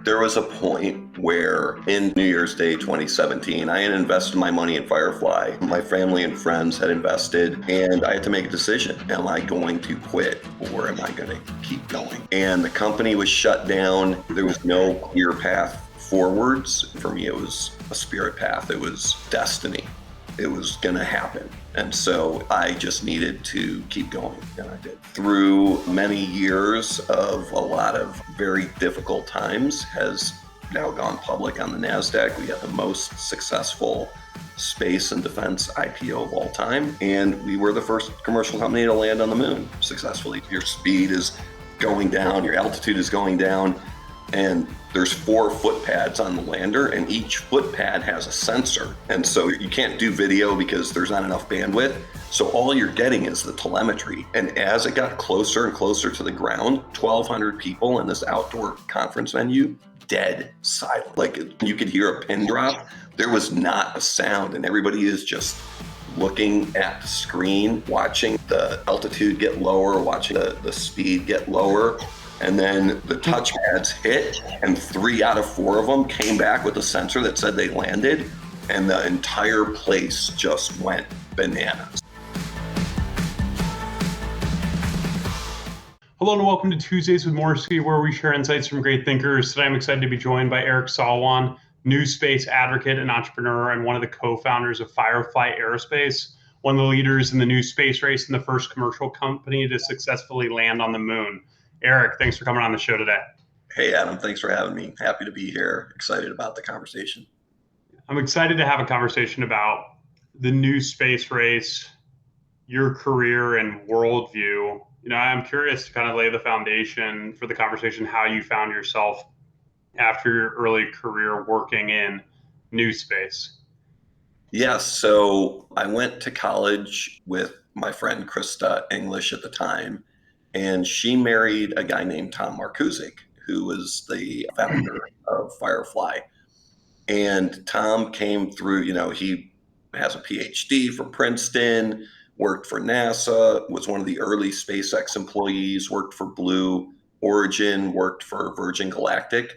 There was a point where in New Year's Day 2017, I had invested my money in Firefly. My family and friends had invested, and I had to make a decision. Am I going to quit or am I going to keep going? And the company was shut down. There was no clear path forwards. For me, it was a spirit path. It was destiny. It was going to happen. And so I just needed to keep going, and I did. Through many years of a lot of very difficult times, has now gone public on the Nasdaq. We had the most successful space and defense IPO of all time, and we were the first commercial company to land on the moon successfully. Your speed is going down, your altitude is going down, and there's 4 foot pads on the lander, and each foot pad has a sensor. And so you can't do video because there's not enough bandwidth. So all you're getting is the telemetry. And as it got closer and closer to the ground, 1,200 people in this outdoor conference venue, dead silent. Like you could hear a pin drop. There was not a sound, and everybody is just looking at the screen, watching the altitude get lower, watching the speed get lower. And then the touch pads hit, and 3 out of 4 of them came back with a sensor that said they landed, and the entire place just went bananas. Hello and welcome to Tuesdays with Morrisey, where we share insights from great thinkers. Today I'm excited to be joined by Eric Salwan, new space advocate and entrepreneur, and one of the co-founders of Firefly Aerospace, one of the leaders in the new space race and the first commercial company to successfully land on the moon. Eric, thanks for coming on the show today. Hey, Adam, thanks for having me. Happy to be here. Excited about the conversation. I'm excited to have a conversation about the new space race, your career and worldview. I'm curious to kind of lay the foundation for the conversation, how you found yourself after your early career working in new space. Yes, so I went to college with my friend Krista English at the time. And she married a guy named Tom Markusic, who was the founder of Firefly. And Tom came through, he has a PhD from Princeton, worked for NASA, was one of the early SpaceX employees, worked for Blue Origin, worked for Virgin Galactic.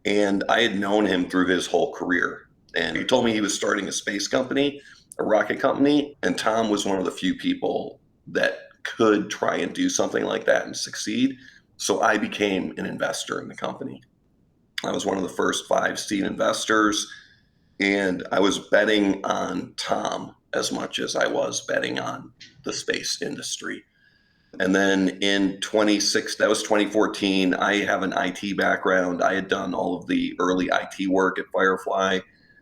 And I had known him through his whole career. And he told me he was starting a space company, a rocket company. And Tom was one of the few people that could try and do something like that and succeed. So I became an investor in the company. I was one of the first 5 seed investors, and I was betting on Tom as much as I was betting on the space industry. And then in that was 2014, I have an IT background. I had done all of the early IT work at Firefly.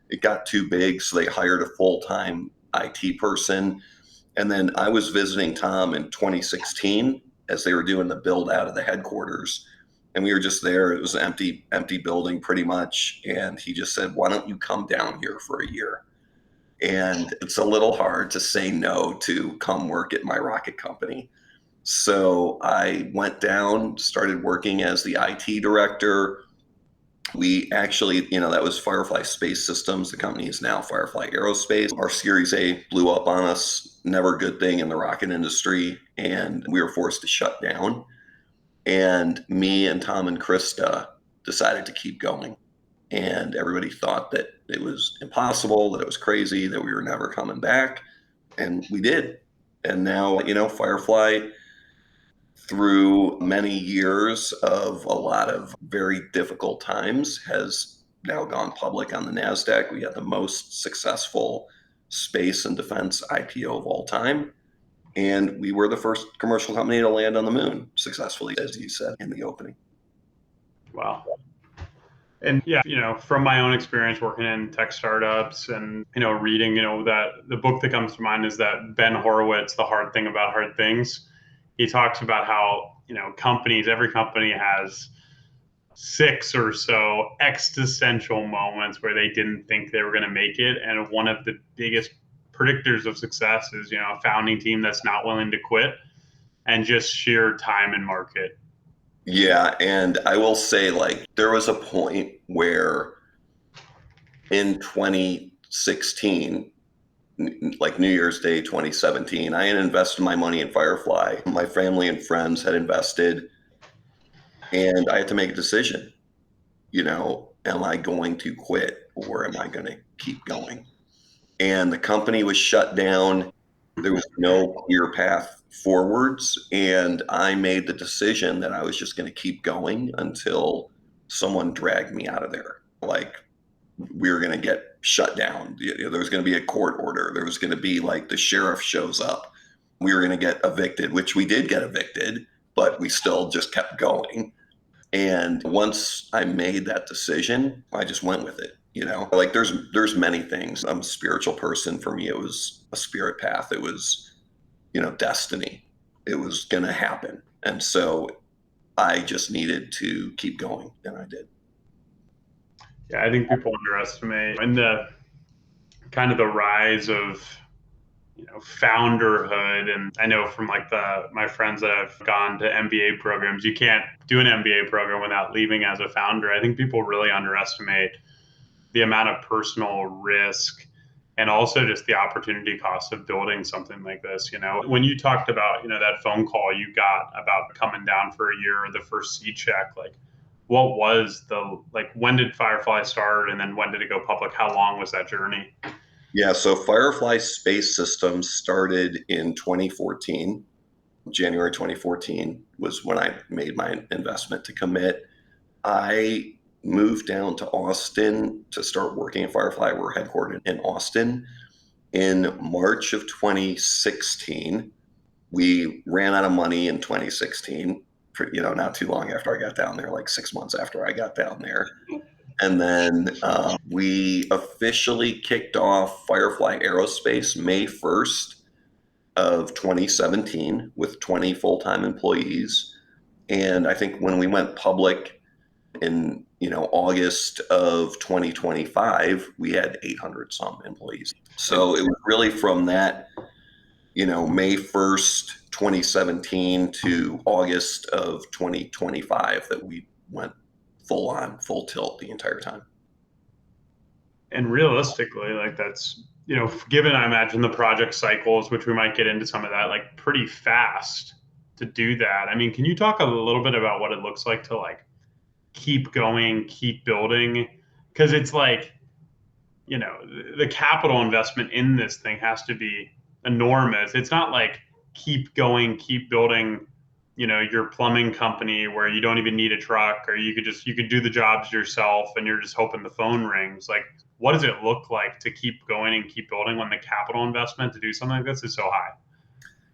It got too big, so they hired a full-time IT person. And then I was visiting Tom in 2016 as they were doing the build out of the headquarters. And we were just there. It was an empty building pretty much. And he just said, why don't you come down here for a year? And it's a little hard to say no to come work at my rocket company. So I went down, started working as the IT director. We actually, that was Firefly Space Systems. The company is now Firefly Aerospace. Our Series A blew up on us, never a good thing in the rocket industry, and we were forced to shut down. And me and Tom and Krista decided to keep going. And everybody thought that it was impossible, that it was crazy, that we were never coming back. And we did. And now, Firefly, through many years of a lot of very difficult times, has now gone public on the Nasdaq. We had the most successful space and defense IPO of all time. And we were the first commercial company to land on the moon successfully, as you said in the opening. Wow. And yeah, from my own experience working in tech startups and, reading, that the book that comes to mind is that Ben Horowitz, The Hard Thing About Hard Things. He talks about how, every company has 6 or so existential moments where they didn't think they were going to make it. And one of the biggest predictors of success is, a founding team that's not willing to quit, and just sheer time and market. Yeah. And I will say, there was a point where in 2016, like New Year's Day 2017, I had invested my money in Firefly. My family and friends had invested, and I had to make a decision. am I going to quit or am I going to keep going? And the company was shut down. There was no clear path forwards. And I made the decision that I was just going to keep going until someone dragged me out of there. Like, we were going to get shut down. There was going to be a court order. There was going to be like the sheriff shows up. We were going to get evicted, which we did get evicted, but we still just kept going. And once I made that decision, I just went with it. Like there's many things. I'm a spiritual person. For me, it was a spirit path. It was, destiny. It was going to happen. And so I just needed to keep going, and I did. Yeah, I think people underestimate and the kind of the rise of founderhood. And I know from like my friends that have gone to MBA programs, you can't do an MBA program without leaving as a founder. I think people really underestimate the amount of personal risk and also just the opportunity cost of building something like this. When you talked about, that phone call you got about coming down for a year or the first seed check, like what was when did Firefly start and then when did it go public? How long was that journey? Yeah, so Firefly Space Systems started in 2014. January 2014 was when I made my investment to commit. I moved down to Austin to start working at Firefly. We're headquartered in Austin. In March of 2016, we ran out of money in 2016, not too long after I got down there, like 6 months after I got down there. And then we officially kicked off Firefly Aerospace May 1st of 2017 with 20 full-time employees. And I think when we went public in August of 2025, we had 800 some employees. So it was really from that, May 1st, 2017 to August of 2025 that we went full on, full tilt the entire time. And realistically, like that's, given I imagine the project cycles, which we might get into some of that, like pretty fast to do that. I mean, can you talk a little bit about what it looks like to like keep going, keep building? Because it's like, the capital investment in this thing has to be enormous. It's not like keep going, keep building, your plumbing company where you don't even need a truck or you could do the jobs yourself and you're just hoping the phone rings. Like, what does it look like to keep going and keep building when the capital investment to do something like this is so high?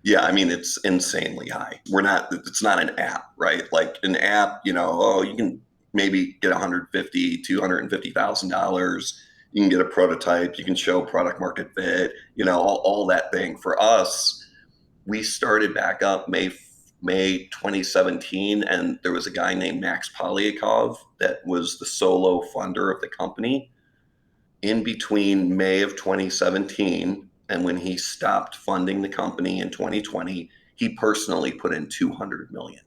Yeah, I mean, it's insanely high. It's not an app, right? Like an app, you can maybe get $150,000, $250,000. You can get a prototype, you can show product market fit, all that thing. For us, we started back up May 2017, and there was a guy named Max Polyakov that was the solo funder of the company. In between May of 2017 and when he stopped funding the company in 2020, he personally put in $200 million.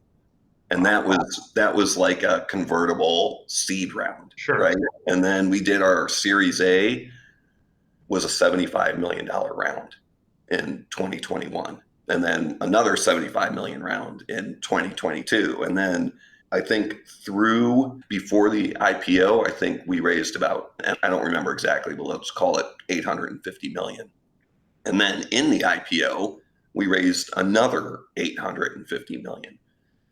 And that was like a convertible seed round, Sure. Right? And then we did our Series A, was a $75 million round in 2021. And then another $75 million round in 2022. And then I think before the IPO, I think we raised about, I don't remember exactly, but let's call it $850 million. And then in the IPO, we raised another $850 million.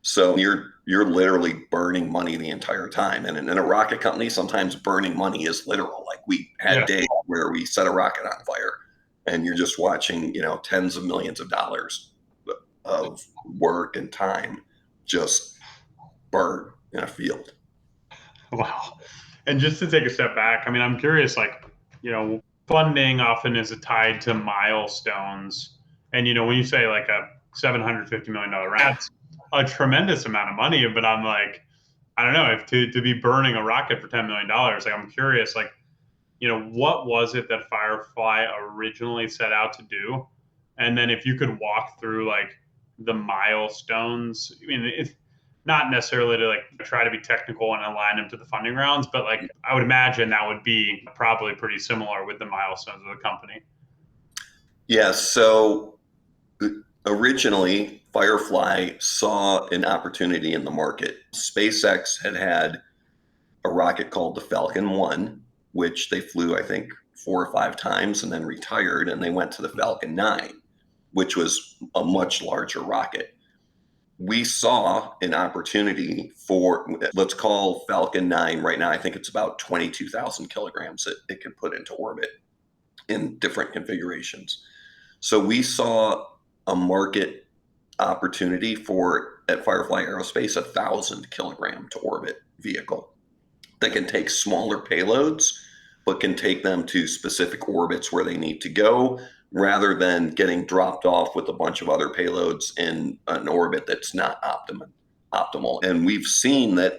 So you're literally burning money the entire time. And in a rocket company, sometimes burning money is literal. Like we had days where we set a rocket on fire and you're just watching, tens of millions of dollars of work and time just burn in a field. Wow. And just to take a step back, I mean, I'm curious, like, funding often is tied to milestones. And, when you say like a $750 million round, that's a tremendous amount of money. But I'm like, I don't know, if to be burning a rocket for $10 million, like I'm curious, like, what was it that Firefly originally set out to do? And then if you could walk through like the milestones, I mean, it's not necessarily to like try to be technical and align them to the funding rounds, but like I would imagine that would be probably pretty similar with the milestones of the company. Yeah. So originally, Firefly saw an opportunity in the market. SpaceX had a rocket called the Falcon 1, which they flew, I think, 4 or 5 times and then retired, and they went to the Falcon 9, which was a much larger rocket. We saw an opportunity for, let's call Falcon 9 right now, I think it's about 22,000 kilograms that it can put into orbit in different configurations. So we saw a market opportunity for, at Firefly Aerospace, 1,000 kilogram to orbit vehicle that can take smaller payloads, but can take them to specific orbits where they need to go, rather than getting dropped off with a bunch of other payloads in an orbit that's not optimal. And we've seen that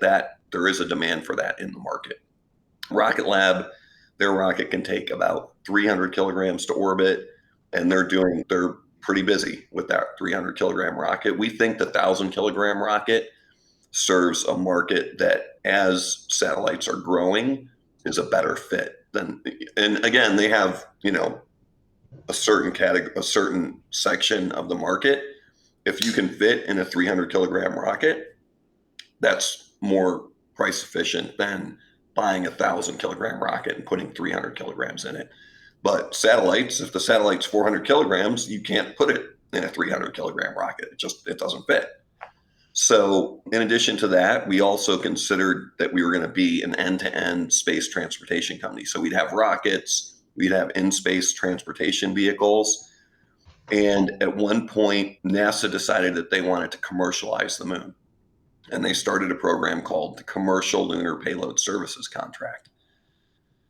there is a demand for that in the market. Rocket Lab, their rocket can take about 300 kilograms to orbit, and they're pretty busy with that 300 kilogram rocket. We think the 1,000 kilogram rocket serves a market that, as satellites are growing, is a better fit than, and again, they have, a certain section of the market. If you can fit in a 300 kilogram rocket, that's more price efficient than buying a 1,000 kilogram rocket and putting 300 kilograms in it. But satellites, if the satellite's 400 kilograms, you can't put it in a 300 kilogram rocket. It doesn't fit. So in addition to that, we also considered that we were going to be an end-to-end space transportation company. So we'd have rockets, we'd have in-space transportation vehicles. And at one point, NASA decided that they wanted to commercialize the moon. And they started a program called the Commercial Lunar Payload Services Contract.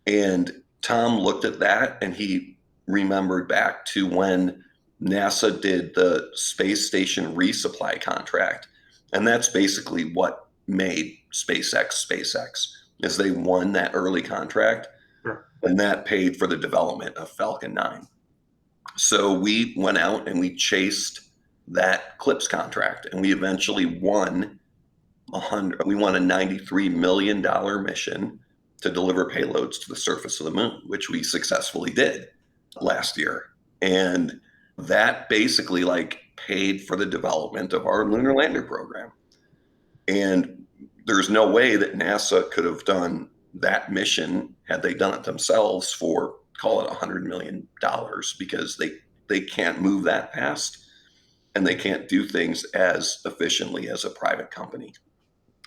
And Tom looked at that and he remembered back to when NASA did the space station resupply contract. And that's basically what made SpaceX, is they won that early contract. Sure. And that paid for the development of Falcon 9. So we went out and we chased that CLPS contract, and we eventually won a $93 million mission to deliver payloads to the surface of the moon, which we successfully did last year. And that basically paid for the development of our lunar lander program. And there's no way that NASA could have done that mission had they done it themselves for, call it $100 million, because they can't move that fast and they can't do things as efficiently as a private company.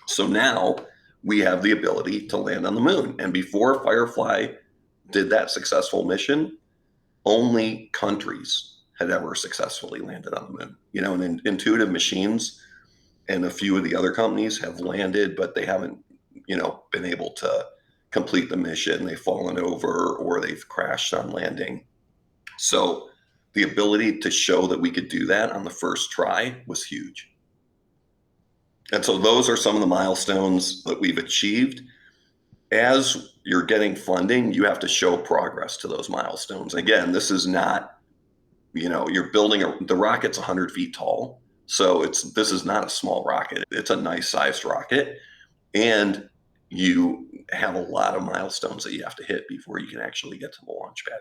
So now we have the ability to land on the moon. And before Firefly did that successful mission, only countries had ever successfully landed on the moon. And Intuitive Machines and a few of the other companies have landed, but they haven't, been able to complete the mission. They've fallen over or they've crashed on landing. So the ability to show that we could do that on the first try was huge. And so those are some of the milestones that we've achieved. As you're getting funding, you have to show progress to those milestones. Again, this is not, you're building the rocket's 100 feet tall. So this is not a small rocket. It's a nice sized rocket. And you have a lot of milestones that you have to hit before you can actually get to the launch pad.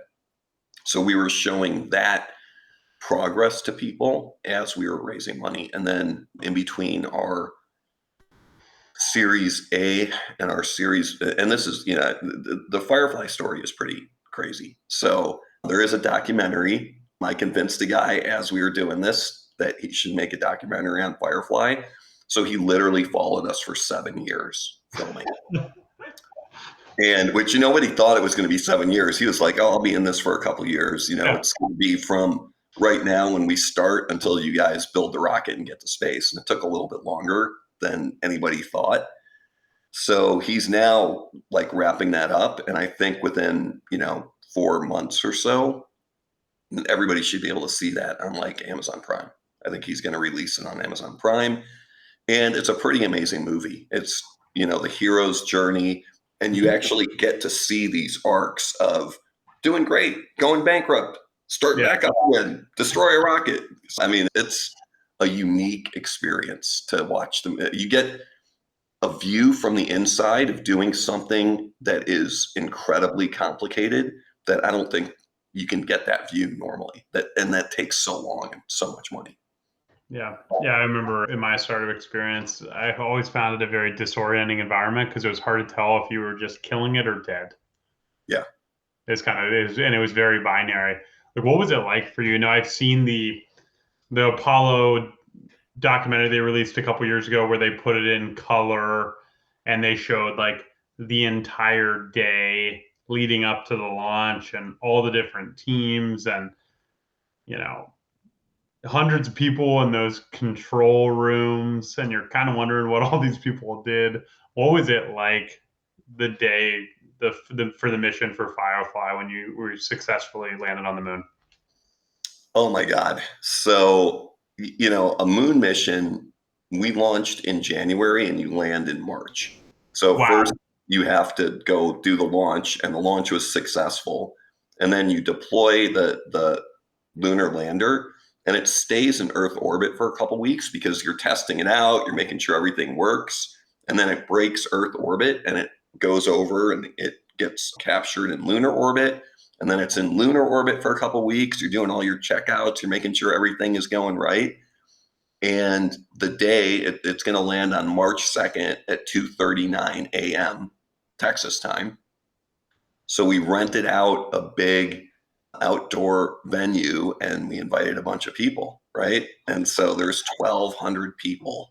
So we were showing that progress to people as we were raising money. And then in between our Series A and our Series, and this is, the Firefly story is pretty crazy. So there is a documentary. I convinced the guy as we were doing this that he should make a documentary on Firefly. So he literally followed us for 7 years filming. And which, what he thought it was going to be 7 years. He was like, oh, I'll be in this for a couple of years. It's going to be from right now when we start until you guys build the rocket and get to space. And it took a little bit longer than anybody thought. So he's now wrapping that up. And I think within, 4 months or so, everybody should be able to see that on Amazon Prime. I think he's going to release it on Amazon Prime. And it's a pretty amazing movie. It's, the hero's journey. And you actually get to see these arcs of doing great, going bankrupt, start back up again, destroy a rocket. I mean, it's a unique experience to watch them. You get a view from the inside of doing something that is incredibly complicated that I don't think you can get that view normally. That takes so long and so much money. Yeah. Yeah. I remember in my startup experience, I always found it a very disorienting environment because it was hard to tell if you were just killing it or dead. Yeah. And it was very binary. Like, what was it like for you? I've seen the Apollo documentary they released a couple years ago where they put it in color and they showed like the entire day leading up to the launch and all the different teams and you know hundreds of people in those control rooms, and you're kind of wondering what all these people did. What was it like the day for the mission for Firefly when you were successfully landed on the moon? Oh my God. So, a moon mission, we launched in January and you land in March. So Wow. first you have to go do the launch, and the launch was successful. And then you deploy the lunar lander, and it stays in Earth orbit for a couple weeks because you're testing it out, you're making sure everything works, and then it breaks Earth orbit and it goes over and it gets captured in lunar orbit, and then it's in lunar orbit for a couple weeks. You're doing all your checkouts, you're making sure everything is going right. And the day it's going to land on March 2nd at 2:39 a.m. Texas time. So we rented out a big outdoor venue and we invited a bunch of people, right? And so there's 1,200 people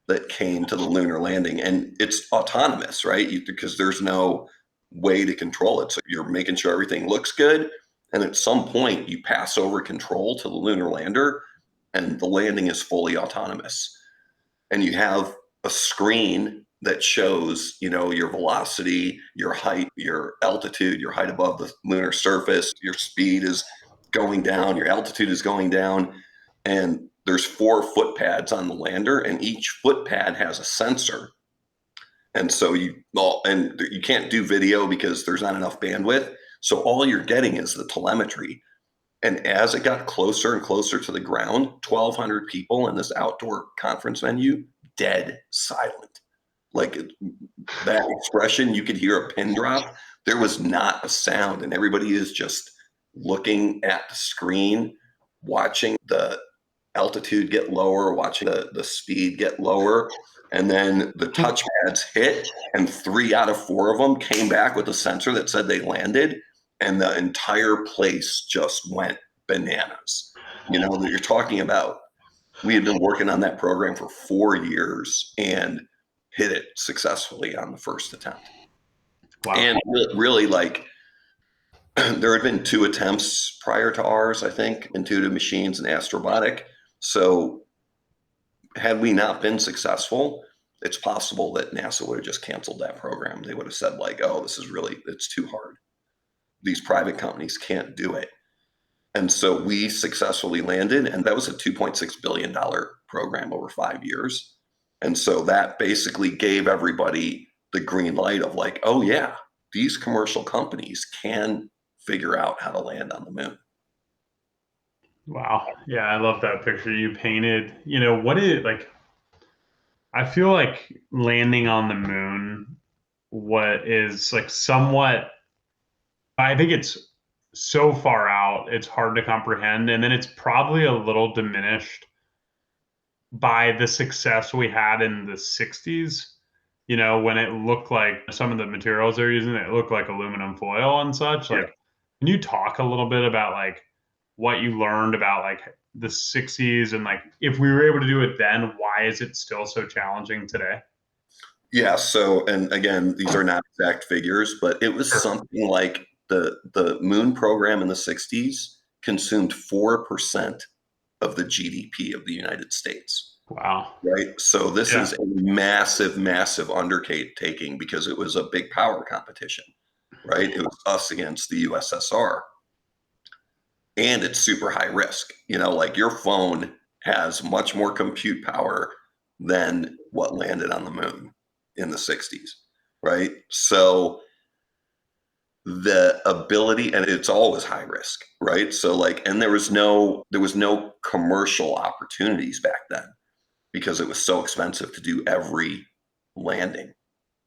that came to the lunar landing, and it's autonomous, right? Because there's no way to control it. So you're making sure everything looks good. And at some point, you pass over control to the lunar lander, and the landing is fully autonomous. And you have a screen that shows, your velocity, your height, your altitude, your height above the lunar surface, your speed is going down, your altitude is going down. And there's 4 foot pads on the lander, and each foot pad has a sensor. And so you can't do video because there's not enough bandwidth. So all you're getting is the telemetry. And as it got closer and closer to the ground, 1,200 people in this outdoor conference venue, dead silent. Like that expression, you could hear a pin drop. There was not a sound, and everybody is just looking at the screen, watching the altitude get lower, watching the speed get lower. And then the touchpads hit, and 3 out of 4 of them came back with a sensor that said they landed, and the entire place just went bananas. That you're talking about. We had been working on that program for 4 years and hit it successfully on the first attempt. Wow. And really, like, there had been 2 attempts prior to ours, I think, Intuitive Machines and Astrobotic. So had we not been successful, it's possible that NASA would have just canceled that program. They would have said, like, oh, it's too hard. These private companies can't do it. And so we successfully landed, and that was a $2.6 billion program over 5 years. And so that basically gave everybody the green light of like, oh yeah, these commercial companies can figure out how to land on the moon. Wow. Yeah, I love that picture you painted. What is like I feel like landing on the moon what is like somewhat I think it's so far out, it's hard to comprehend, and then it's probably a little diminished by the success we had in the 60s, when it looked like some of the materials they're using, it looked like aluminum foil and such. Yeah. Like, can you talk a little bit about like what you learned about like the 60s and like if we were able to do it then, why is it still so challenging today? Yeah. So, and again, these are not exact figures, but it was something like the moon program in the 60s consumed 4% of the GDP of the United States. Wow. Right. So this Yeah. is a massive, massive undertaking because it was a big power competition, right? It was us against the USSR. And it's super high risk. Like your phone has much more compute power than what landed on the moon in the 60s, right? So the ability, and it's always high risk, right? So like, and there was no commercial opportunities back then because it was so expensive to do every landing,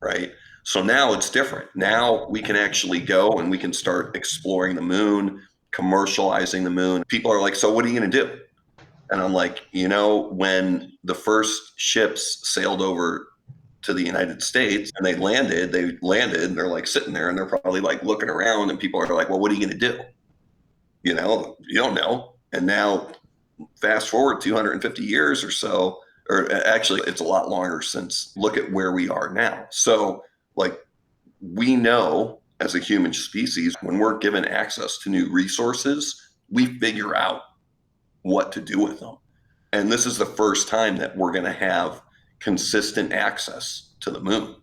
right? So now it's different. Now we can actually go and we can start exploring the moon, commercializing the moon. People are like, so what are you going to do? And I'm like, when the first ships sailed over to the United States and they landed and they're like sitting there and they're probably like looking around and people are like, well, what are you going to do? You don't know. And now fast forward 250 years or so, or actually it's a lot longer since, look at where we are now. So like, we know as a human species, when we're given access to new resources, we figure out what to do with them. And this is the first time that we're going to have consistent access to the moon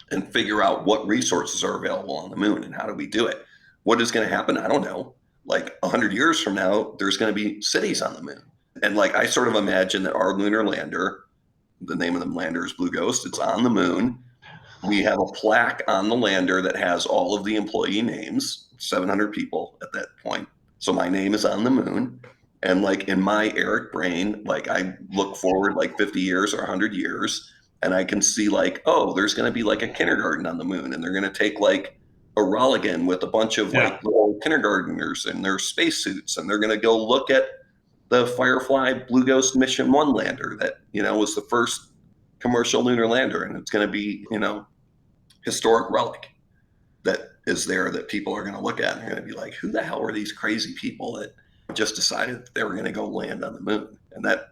and figure out what resources are available on the moon and how do we do it. What is going to happen? I don't know. Like 100 years from now, there's going to be cities on the moon. And like, I sort of imagine that our lunar lander, the name of the lander is Blue Ghost, it's on the moon. We have a plaque on the lander that has all of the employee names, 700 people at that point. So my name is on the moon. And like in my Eric brain, like I look forward like 50 years or 100 years, and I can see like, oh, there's going to be like a kindergarten on the moon, and they're going to take like a Roligan with a bunch of like little kindergartners in their spacesuits, and they're going to go look at the Firefly Blue Ghost Mission 1 lander that, was the first commercial lunar lander, and it's going to be, historic relic that is there that people are going to look at and they're going to be like, who the hell were these crazy people that just decided that they were going to go land on the moon? And that,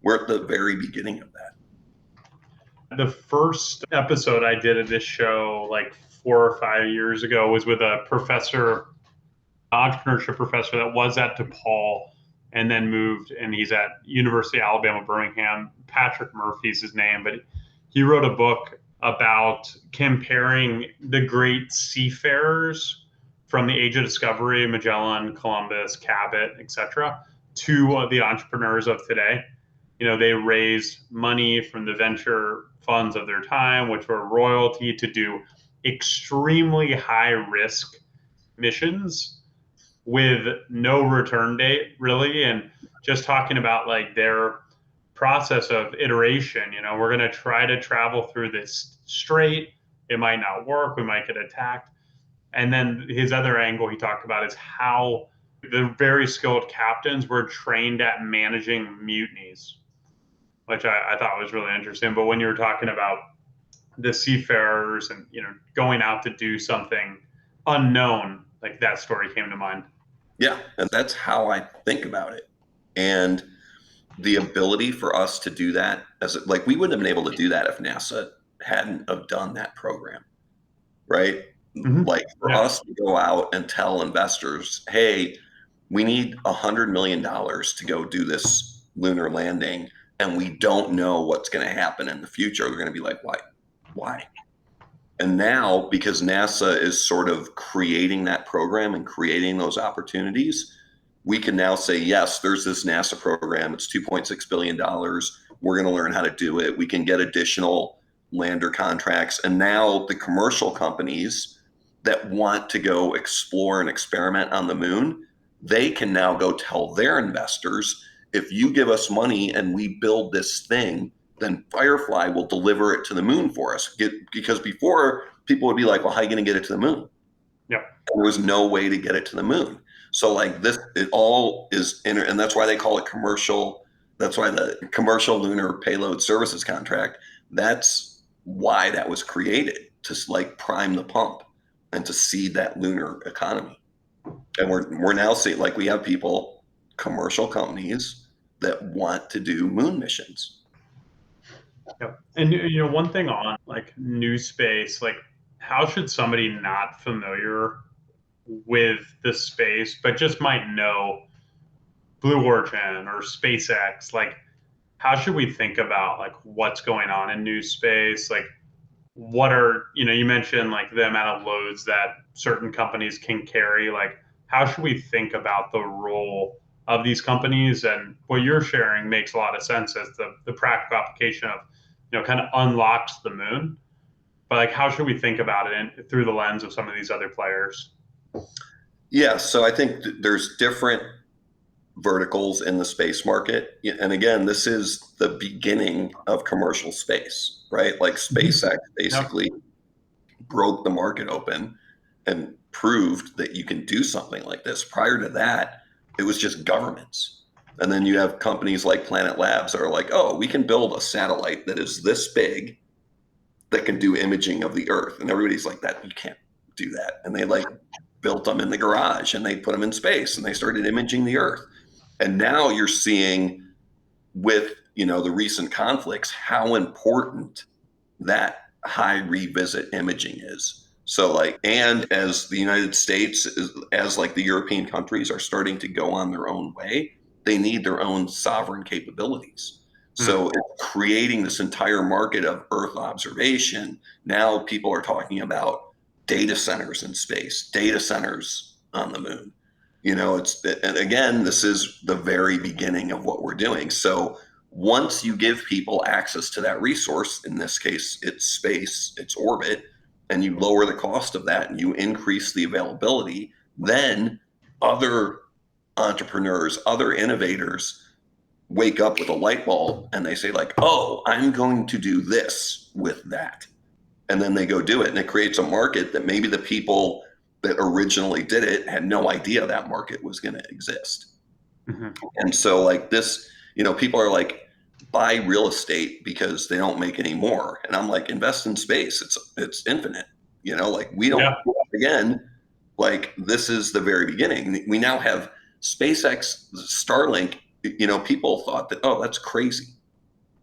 we're at the very beginning of that. The first episode I did of this show, like 4 or 5 years ago, was with a entrepreneurship professor that was at DePaul and then moved, and he's at University of Alabama, Birmingham. Patrick Murphy's his name, but he wrote a book about comparing the great seafarers from the Age of Discovery, Magellan, Columbus, Cabot, etc., to the entrepreneurs of today. They raised money from the venture funds of their time, which were royalty, to do extremely high risk missions with no return date, really. And just talking about like their process of iteration, we're going to try to travel through this strait. It might not work. We might get attacked. And then his other angle he talked about is how the very skilled captains were trained at managing mutinies, which I thought was really interesting. But when you were talking about the seafarers and, going out to do something unknown, like that story came to mind. Yeah. And that's how I think about it. And the ability for us to do that, like we wouldn't have been able to do that if NASA hadn't have done that program, right? Mm-hmm. Like for us to go out and tell investors, hey, we need $100 million to go do this lunar landing, and we don't know what's going to happen in the future. They're going to be like, why? And now, because NASA is sort of creating that program and creating those opportunities, we can now say, yes, there's this NASA program. It's $2.6 billion. We're going to learn how to do it. We can get additional lander contracts. And now the commercial companies that want to go explore and experiment on the moon, they can now go tell their investors, if you give us money and we build this thing, then Firefly will deliver it to the moon for us. Because before, people would be like, well, how are you going to get it to the moon? Yeah. There was no way to get it to the moon. So like this, it all is and that's why they call it commercial. That's why the commercial lunar payload services contract, that's why that was created, to like prime the pump and to seed that lunar economy. And we're now seeing, like, we have people, commercial companies that want to do moon missions. Yep. And one thing on like new space, like how should somebody not familiar with the space, but just might know Blue Origin or SpaceX, like how should we think about like what's going on in new space? Like what are, you mentioned like the amount of loads that certain companies can carry, like how should we think about the role of these companies? And what you're sharing makes a lot of sense as the practical application of, kind of unlocks the moon. But like, how should we think about it through the lens of some of these other players? Yeah, so I think there's different verticals in the space market. And again, this is the beginning of commercial space, right? Like SpaceX basically broke the market open and proved that you can do something like this. Prior to that, it was just governments And then you have companies like Planet Labs that are like, oh, we can build a satellite that is this big that can do imaging of the Earth. And everybody's like, that you can't do that. And they like built them in the garage and they put them in space and they started imaging the Earth. And now you're seeing with, the recent conflicts, how important that high revisit imaging is. So and as the United States, as like the European countries are starting to go on their own way, they need their own sovereign capabilities. So it's creating this entire market of Earth observation. Now people are talking about data centers in space, data centers on the moon. And again, this is the very beginning of what we're doing. So once you give people access to that resource, in this case, it's space, it's orbit, and you lower the cost of that and you increase the availability, then other entrepreneurs, other innovators wake up with a light bulb and they say like, oh, I'm going to do this with that. And then they go do it. And it creates a market that maybe the people that originally did it had no idea that market was going to exist. And so like this, people are like, buy real estate because they don't make any more. And I'm like, invest in space. It's infinite. Like we don't, again, like this is the very beginning. We now have SpaceX, Starlink. People thought that, oh, that's crazy.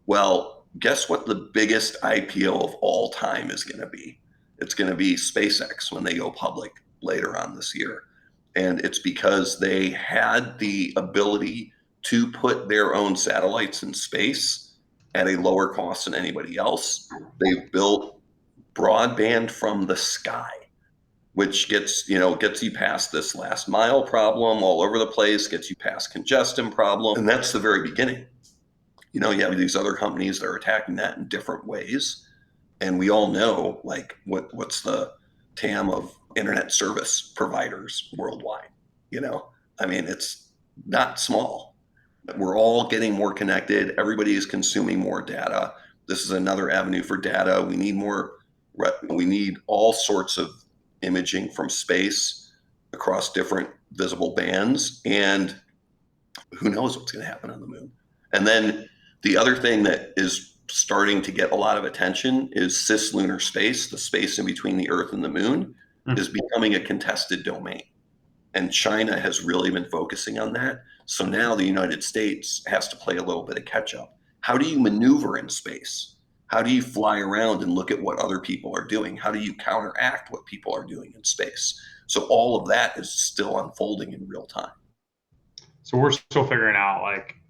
Well, guess what the biggest IPO of all time is going to be? It's going to be SpaceX when they go public later on this year. And it's because they had the ability to put their own satellites in space at a lower cost than anybody else. They've built broadband from the sky, which gets you past this last mile problem all over the place, gets you past congestion problem. And that's the very beginning. You have these other companies that are attacking that in different ways. And we all know like what's the TAM of internet service providers worldwide. It's not small. We're all getting more connected. Everybody is consuming more data. This is another avenue for data. We need all sorts of imaging from space across different visible bands. And who knows what's going to happen on the moon. And then the other thing that is starting to get a lot of attention is cislunar space, the space in between the Earth and the moon, is becoming a contested domain. And China has really been focusing on that. So now the United States has to play a little bit of catch up. How do you maneuver in space? How do you fly around and look at what other people are doing? How do you counteract what people are doing in space? So all of that is still unfolding in real time. So we're still figuring out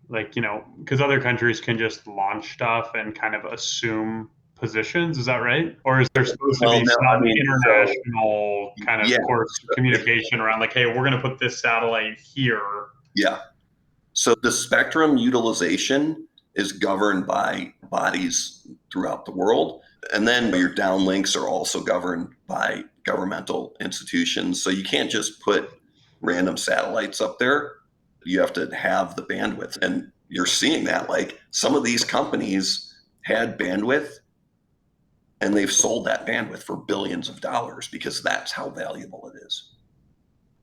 because other countries can just launch stuff and kind of assume positions. Is that right? Or is there supposed to be some international kind of course communication around like, hey, we're going to put this satellite here? Yeah. So the spectrum utilization is governed by bodies throughout the world. And then your downlinks are also governed by governmental institutions. So you can't just put random satellites up there. You have to have the bandwidth. And you're seeing that like some of these companies had bandwidth and they've sold that bandwidth for billions of dollars because that's how valuable it is.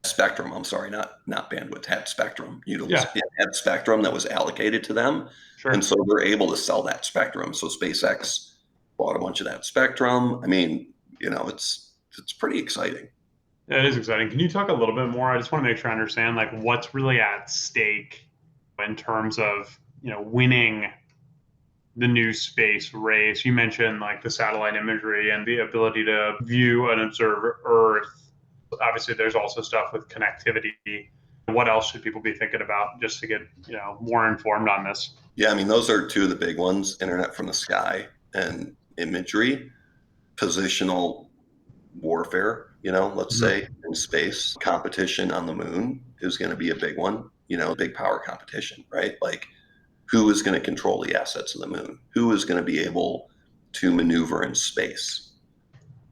Spectrum, I'm sorry, not bandwidth, had spectrum. It had spectrum that was allocated to them. Sure. And so they're able to sell that spectrum. So SpaceX bought a bunch of that spectrum. I mean, it's pretty exciting. Yeah, it is exciting. Can you talk a little bit more? I just want to make sure I understand like what's really at stake in terms of, winning the new space race. You mentioned like the satellite imagery and the ability to view and observe Earth. Obviously, there's also stuff with connectivity. What else should people be thinking about just to get, more informed on this? Yeah, I mean, those are two of the big ones, internet from the sky and imagery. Positional warfare, let's say in space. Competition on the moon is going to be a big one, big power competition, right? Like who is going to control the assets of the moon? Who is going to be able to maneuver in space?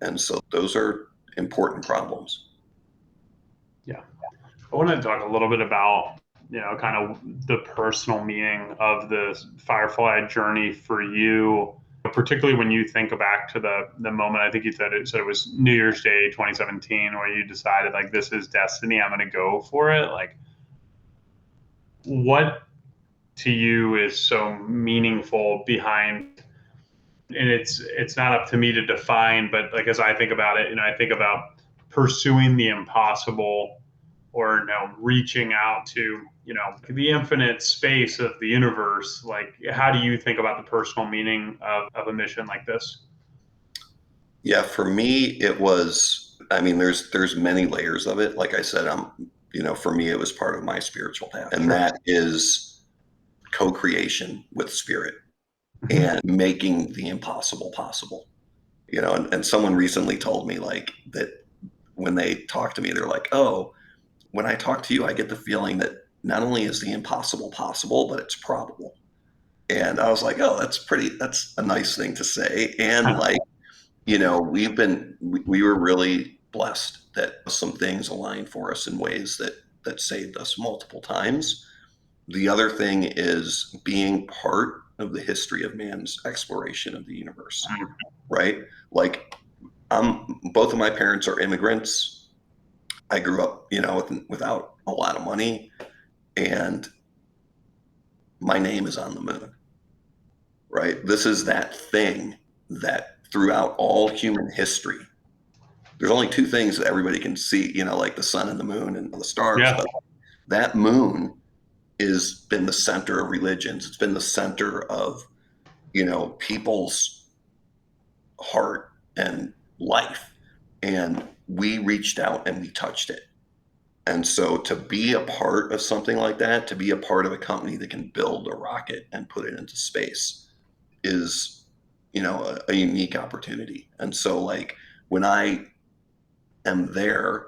And so those are important problems. Yeah. I want to talk a little bit about, kind of the personal meaning of the Firefly journey for you, particularly when you think back to the moment. I think you said it was New Year's Day 2017 where you decided like this is destiny, I'm going to go for it. Like what to you is so meaningful behind, and it's not up to me to define, but like as I think about it, I think about pursuing the impossible, or reaching out to the infinite space of the universe. Like, how do you think about the personal meaning of a mission like this? Yeah, for me, it was, I mean, there's many layers of it. Like I said, for me, it was part of my spiritual path. And Sure. that is co-creation with spirit Mhm. and making the impossible possible. And someone recently told me like that when they talk to me, they're like, oh, when I talk to you, I get the feeling that not only is the impossible possible, but it's probable. And I was like, oh, that's a nice thing to say. And like, we were really blessed that some things aligned for us in ways that saved us multiple times. The other thing is being part of the history of man's exploration of the universe, right? Like, both of my parents are immigrants. I grew up, without a lot of money, and my name is on the moon, right? This is that thing that throughout all human history, there's only two things that everybody can see, like the sun and the moon and the stars, Yeah. but that moon has been the center of religions. It's been the center of, people's heart and life. And we reached out and we touched it. And so to be a part of something like that, to be a part of a company that can build a rocket and put it into space is, a unique opportunity. And so like when I am there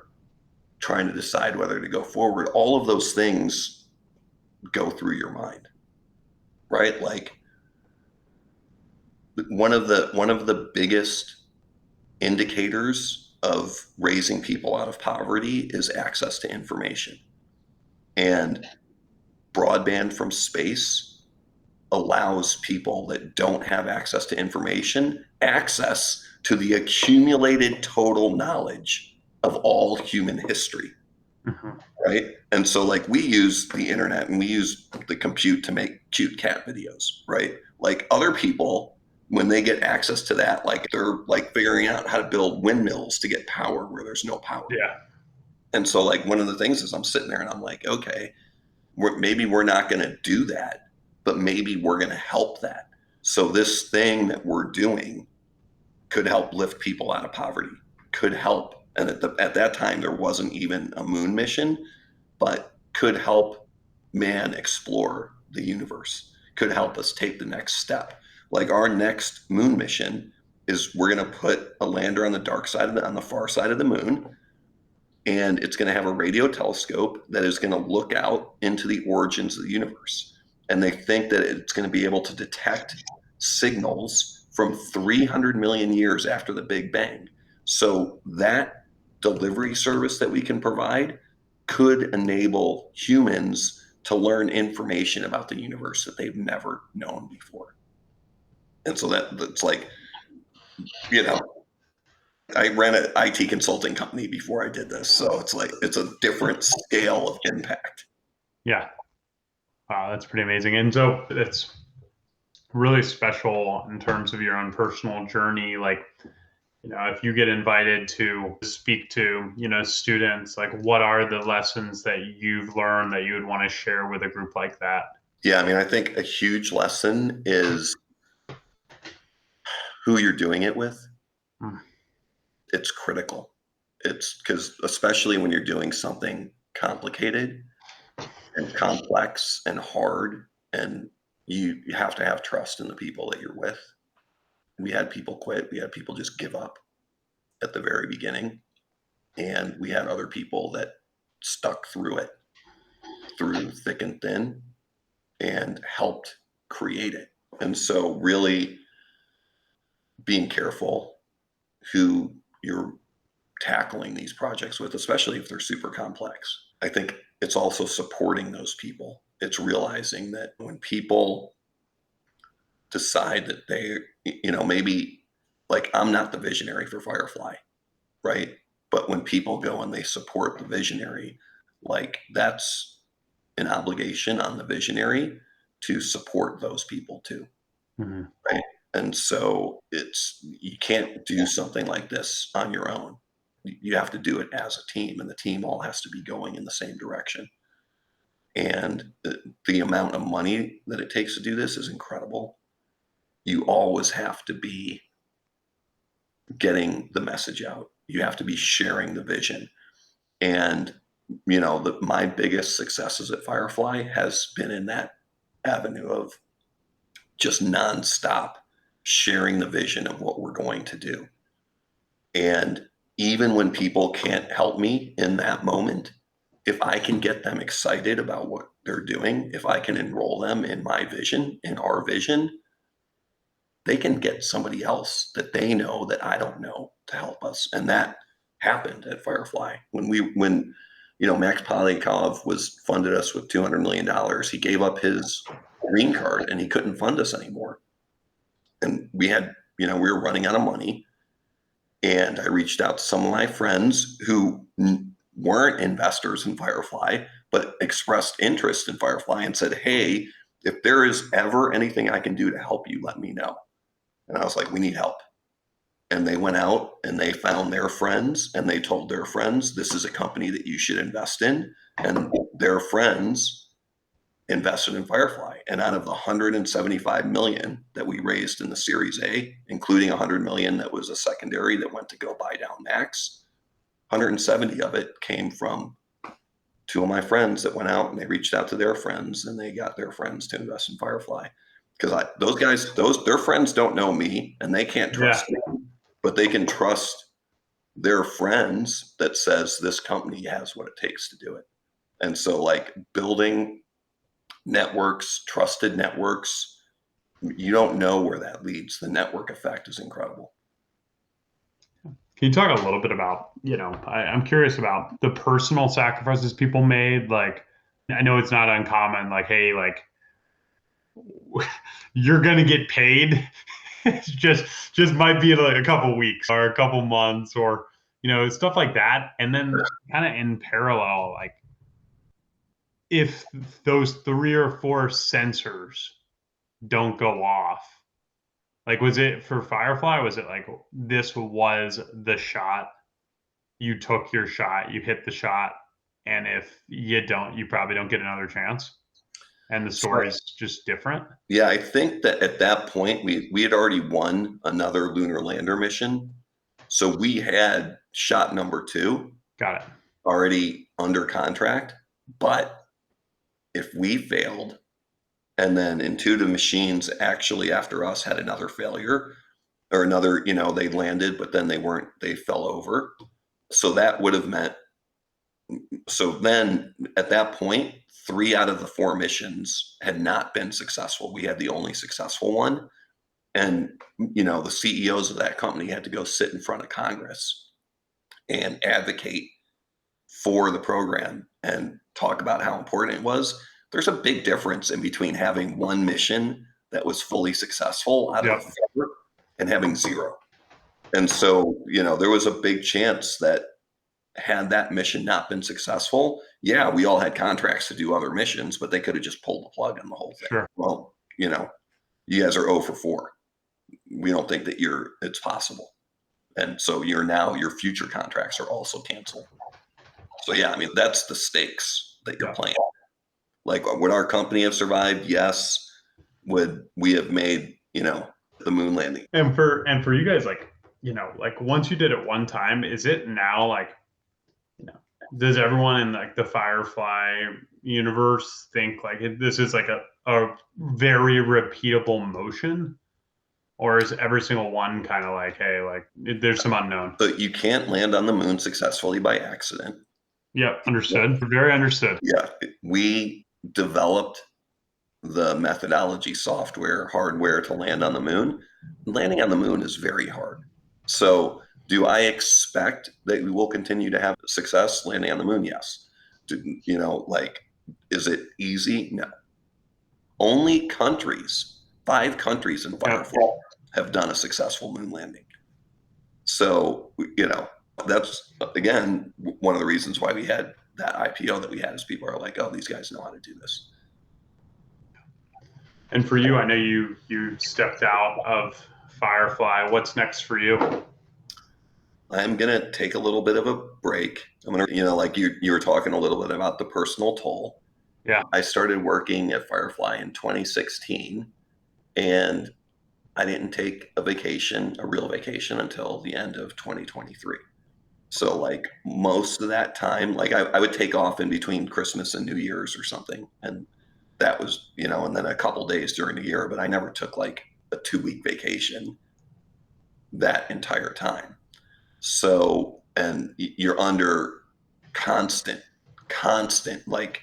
trying to decide whether to go forward, all of those things go through your mind, right? Like one of the biggest indicators of raising people out of poverty is access to information. And broadband from space allows people that don't have access to information access to the accumulated total knowledge of all human history. Mhm. Right. And so like we use the internet and we use the compute to make cute cat videos, right? Like other people, when they get access to that, like they're like figuring out how to build windmills to get power where there's no power. Yeah. And so like one of the things is I'm sitting there and I'm like, okay, maybe we're not going to do that, but maybe we're going to help that. So this thing that we're doing could help lift people out of poverty, could help. And at that time, there wasn't even a moon mission, but could help man explore the universe, could help us take the next step. Like our next moon mission is we're going to put a lander on the dark side on the far side of the moon, and it's going to have a radio telescope that is going to look out into the origins of the universe. And they think that it's going to be able to detect signals from 300 million years after the Big Bang. So that delivery service that we can provide could enable humans to learn information about the universe that they've never known before. And so that's like, you know, I ran an IT consulting company before I did this. So it's like, it's a different scale of impact. Yeah. Wow, that's pretty amazing. And so it's really special in terms of your own personal journey. Like, if you get invited to speak to, students, like what are the lessons that you've learned that you would want to share with a group like that? Yeah. I mean, I think a huge lesson is who you're doing it with. Hmm. It's critical. It's because, especially when you're doing something complicated and complex and hard, and you have to have trust in the people that you're with. We had people quit. We had people just give up at the very beginning. And we had other people that stuck through it, through thick and thin, and helped create it. And so really being careful who you're tackling these projects with, especially if they're super complex. I think it's also supporting those people. It's realizing that when people decide that they, maybe like I'm not the visionary for Firefly, right? But when people go and they support the visionary, like that's an obligation on the visionary to support those people too. Mm-hmm. Right. And so you can't do something like this on your own. You have to do it as a team, and the team all has to be going in the same direction. And the amount of money that it takes to do this is incredible. You always have to be getting the message out. You have to be sharing the vision. And, my biggest successes at Firefly has been in that avenue of just nonstop sharing the vision of what we're going to do. And even when people can't help me in that moment, if I can get them excited about what they're doing, if I can enroll them in my vision, in our vision, they can get somebody else that they know that I don't know to help us. And that happened at Firefly. When Max Polyakov funded us with $200 million, he gave up his green card and he couldn't fund us anymore. And we were running out of money. And I reached out to some of my friends who weren't investors in Firefly, but expressed interest in Firefly and said, hey, if there is ever anything I can do to help you, let me know. And I was like, we need help. And they went out and they found their friends and they told their friends, this is a company that you should invest in. And their friends invested in Firefly. And out of the $175 million that we raised in the Series A, including $100 million that was a secondary that went to go buy down Max, 170 of it came from two of my friends that went out and they reached out to their friends and they got their friends to invest in Firefly. Because those guys, their friends don't know me and they can't trust me, but they can trust their friends that says this company has what it takes to do it. And so building networks, trusted networks, you don't know where that leads. The network effect is incredible. Can you talk a little bit about, I'm curious about the personal sacrifices people made. I know it's not uncommon, hey, you're going to get paid. It's just might be a couple weeks or a couple months or, stuff like that. And then kind of in parallel, if those 3 or 4 sensors don't go off, was it for Firefly? Was it this was the shot? You took your shot, you hit the shot, and if you don't, you probably don't get another chance. And the story's just different. Yeah, I think that at that point we had already won another lunar lander mission, so we had shot number 2. Got it. Already under contract. But if we failed, and then Intuitive Machines actually after us had another failure or another, they landed, but then they fell over. So that would have meant, so then at that point, 3 out of the 4 missions had not been successful. We had the only successful one. And, the CEOs of that company had to go sit in front of Congress and advocate for the program and talk about how important it was. There's a big difference in between having one mission that was fully successful out of 4 and having 0. And so, there was a big chance that had that mission not been successful, we all had contracts to do other missions, but they could have just pulled the plug on the whole thing. Sure. Well, you guys are 0 for 4. We don't think that it's possible. And so your future contracts are also canceled. So that's the stakes that you're playing. Would our company have survived? Yes. Would we have made, the moon landing? And for you guys, once you did it one time, is it now does everyone in the Firefly universe think this is a very repeatable motion? Or is every single one kind of hey, there's some unknown? So you can't land on the moon successfully by accident. Yeah, understood. Very understood. Yeah, we developed the methodology, software, hardware to land on the moon. Landing on the moon is very hard. So do I expect that we will continue to have success landing on the moon? Yes. Is it easy? No. Only 5 countries in Firefly have done a successful moon landing. So, that's, again, one of the reasons why we had that IPO that we had is people are like, oh, these guys know how to do this. And for you, I know you stepped out of Firefly. What's next for you? I'm going to take a little bit of a break. I'm going to, like you were talking a little bit about the personal toll. Yeah. I started working at Firefly in 2016, and I didn't take a vacation, a real vacation, until the end of 2023. So like most of that time, like I would take off in between Christmas and New Year's or something. And that was, and then a couple days during the year, but I never took like a 2-week vacation that entire time. So, and you're under constant, like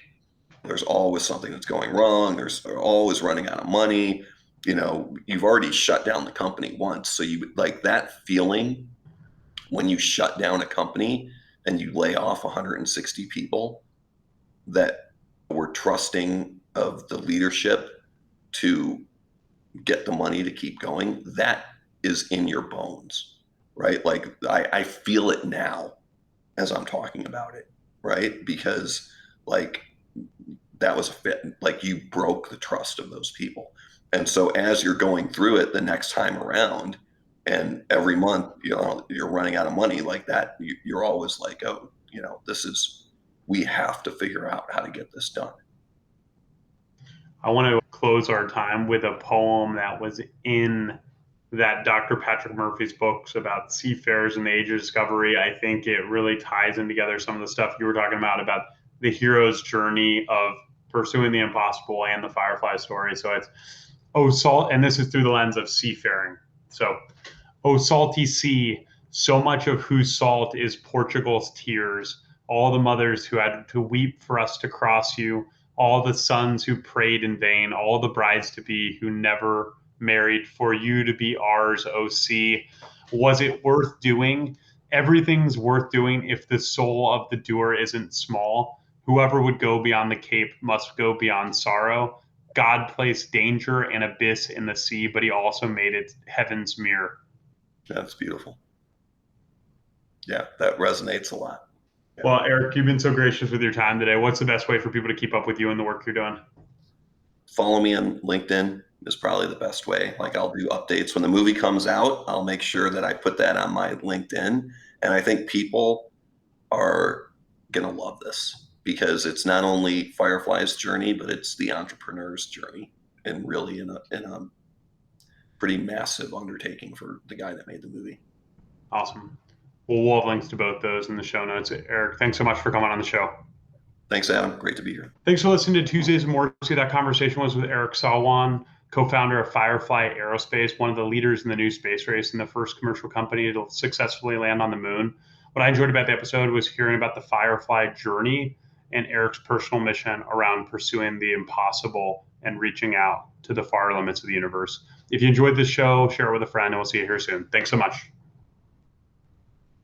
there's always something that's going wrong. There's always running out of money. You've already shut down the company once. So you like that feeling when you shut down a company and you lay off 160 people that were trusting of the leadership to get the money to keep going, that is in your bones, right? Like I feel it now as I'm talking about it, right? Because like that was a fit, like you broke the trust of those people. And so as you're going through it the next time around, and every month, you're running out of money like that, you're always like, oh, we have to figure out how to get this done. I want to close our time with a poem that was in that Dr. Patrick Murphy's books about seafarers and the age of discovery. I think it really ties in together some of the stuff you were talking about the hero's journey of pursuing the impossible and the Firefly story. So it's, oh, salt, and this is through the lens of seafaring. So, oh, salty sea, so much of whose salt is Portugal's tears, all the mothers who had to weep for us to cross you, all the sons who prayed in vain, all the brides to be who never married for you to be ours, O sea. Was it worth doing? Everything's worth doing if the soul of the doer isn't small. Whoever would go beyond the cape must go beyond sorrow. God placed danger and abyss in the sea, but he also made it heaven's mirror. That's beautiful. Yeah, that resonates a lot. Yeah. Well, Eric, you've been so gracious with your time today. What's the best way for people to keep up with you and the work you're doing? Follow me on LinkedIn is probably the best way. Like I'll do updates when the movie comes out. I'll make sure that I put that on my LinkedIn. And I think people are going to love this because it's not only Firefly's journey, but it's the entrepreneur's journey, and really in a pretty massive undertaking for the guy that made the movie. Awesome. Well, we'll have links to both those in the show notes. Eric, thanks so much for coming on the show. Thanks, Adam. Great to be here. Thanks for listening to Tuesdays with Morrisey. That conversation was with Eric Salwan, co-founder of Firefly Aerospace, one of the leaders in the new space race and the first commercial company to successfully land on the moon. What I enjoyed about the episode was hearing about the Firefly journey and Eric's personal mission around pursuing the impossible and reaching out to the far limits of the universe. If you enjoyed this show, share it with a friend, and we'll see you here soon. Thanks so much.